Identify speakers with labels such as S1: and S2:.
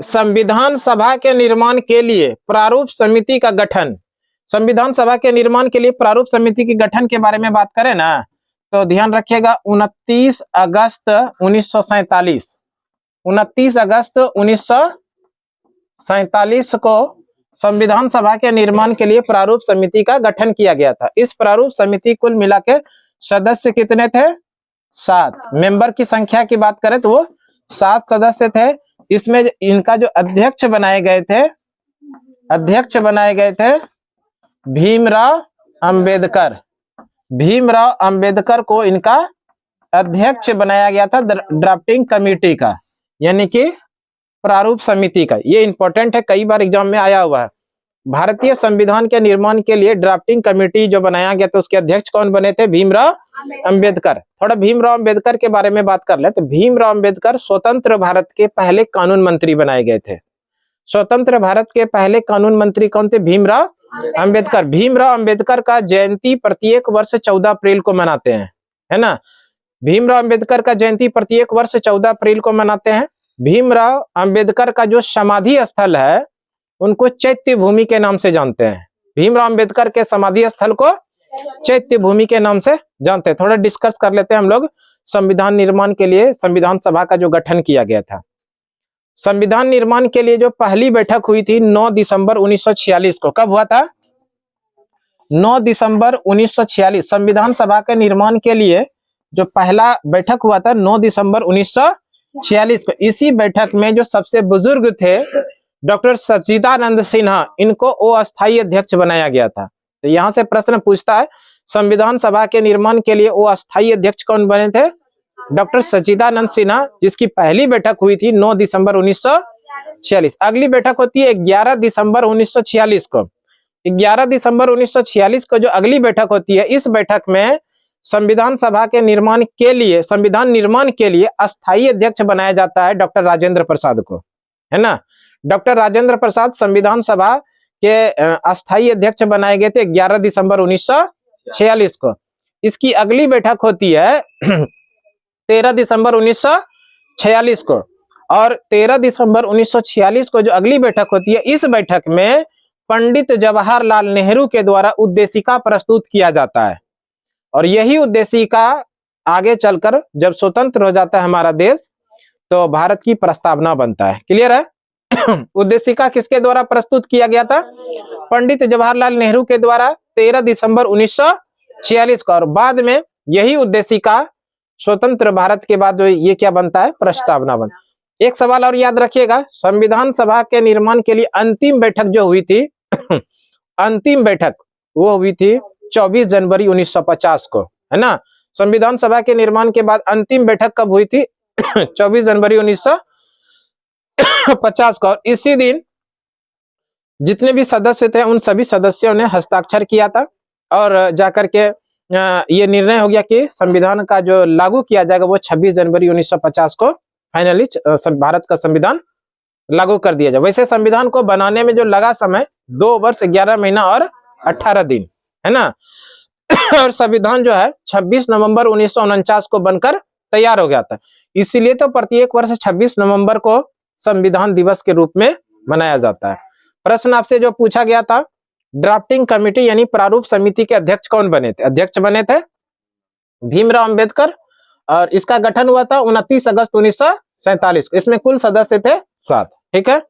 S1: संविधान सभा के निर्माण के लिए प्रारूप समिति का गठन, संविधान सभा के निर्माण के लिए प्रारूप समिति के गठन के बारे में बात करें ना, तो ध्यान रखिएगा 29 अगस्त 1947, 29 अगस्त 1947 को संविधान सभा के निर्माण के लिए प्रारूप समिति का गठन किया गया था। इस प्रारूप समिति कुल मिला के सदस्य कितने थे? 7। मेंबर की संख्या की बात करें तो वो 7 सदस्य थे। इसमें इनका जो अध्यक्ष बनाए गए थे भीमराव अंबेडकर। भीमराव अंबेडकर को इनका अध्यक्ष बनाया गया था ड्राफ्टिंग कमेटी का, यानी कि प्रारूप समिति का। ये इंपॉर्टेंट है, कई बार एग्जाम में आया हुआ है। भारतीय संविधान के निर्माण के लिए ड्राफ्टिंग कमेटी जो बनाया गया था उसके अध्यक्ष कौन बने थे? भीमराव अंबेडकर। थोड़ा भीमराव अंबेडकर के बारे में बात कर ले तो भीमराव अंबेडकर स्वतंत्र भारत के पहले कानून मंत्री बनाए गए थे। स्वतंत्र भारत के पहले कानून मंत्री कौन थे? भीमराव अंबेडकर। भीमराव अंबेडकर का जयंती प्रत्येक वर्ष 14 अप्रैल को मनाते हैं, है ना। भीमराव अंबेडकर का जयंती प्रत्येक वर्ष 14 अप्रैल को मनाते हैं। भीमराव अंबेडकर का जो समाधि स्थल है उनको चैत्य भूमि के नाम से जानते हैं। भीमराव अंबेडकर के समाधि स्थल को चैत्य भूमि के नाम से जानते हैं। थोड़ा डिस्कस कर लेते हैं हम लोग संविधान निर्माण के लिए संविधान सभा का जो गठन किया गया था। संविधान निर्माण के लिए जो पहली बैठक हुई थी 9 दिसंबर 1946 को। कब हुआ था? 9 दिसंबर 1946। संविधान सभा के निर्माण के लिए जो पहला बैठक हुआ था 9 दिसंबर 1946 को। इसी बैठक में जो सबसे बुजुर्ग थे डॉक्टर सच्चिदानंद सिन्हा, इनको अस्थायी अध्यक्ष बनाया गया था। तो यहाँ से प्रश्न पूछता है संविधान सभा के निर्माण के लिए अस्थायी अध्यक्ष कौन बने थे? डॉक्टर सच्चिदानंद सिन्हा, जिसकी पहली बैठक हुई थी 9 दिसंबर 1946। अगली बैठक होती है 11 दिसंबर 1946 को। 11 दिसंबर 1946 को जो अगली बैठक होती है, इस बैठक में संविधान सभा के निर्माण के लिए, संविधान निर्माण के लिए अस्थायी अध्यक्ष बनाया जाता है डॉक्टर राजेंद्र प्रसाद को, है ना। डॉक्टर राजेंद्र प्रसाद संविधान सभा के अस्थायी अध्यक्ष बनाए गए थे 11 दिसंबर 1946 को। इसकी अगली बैठक होती है 13 दिसंबर 1946 को। और 13 दिसंबर 1946 को जो अगली बैठक होती है, इस बैठक में पंडित जवाहरलाल नेहरू के द्वारा उद्देशिका प्रस्तुत किया जाता है। और यही उद्देशिका आगे चलकर जब स्वतंत्र हो जाता है हमारा देश तो भारत की प्रस्तावना बनता है। क्लियर है? उद्देशिका किसके द्वारा प्रस्तुत किया गया था? पंडित जवाहरलाल नेहरू के द्वारा 13 दिसंबर 1946 को। और बाद में यही उद्देशिका स्वतंत्र भारत के बाद ये क्या बनता है? प्रस्तावना बन। एक सवाल और याद रखिएगा, संविधान सभा के निर्माण के लिए अंतिम बैठक जो हुई थी अंतिम बैठक वो हुई थी 24 जनवरी 1950 को, है ना। संविधान सभा के निर्माण के बाद अंतिम बैठक कब हुई थी? 24 जनवरी 1950 को। और इसी दिन जितने भी सदस्य थे उन सभी सदस्यों ने हस्ताक्षर किया था और जाकर के ये निर्णय हो गया कि संविधान का जो लागू किया जाएगा वो 26 जनवरी 1950 को फाइनली भारत का संविधान लागू कर दिया जाए। वैसे संविधान को बनाने में जो लगा समय 2 वर्ष 11 महीना और 18 दिन, है ना। और संविधान जो है 26 नवंबर 1949 को बनकर तैयार हो गया था। इसीलिए तो प्रत्येक वर्ष 26 नवंबर को संविधान दिवस के रूप में मनाया जाता है। प्रश्न आपसे जो पूछा गया था, ड्राफ्टिंग कमेटी यानी प्रारूप समिति के अध्यक्ष कौन बने थे? अध्यक्ष बने थे भीमराव अंबेडकर और इसका गठन हुआ था 29 अगस्त 1947 को। इसमें कुल सदस्य थे 7। ठीक है।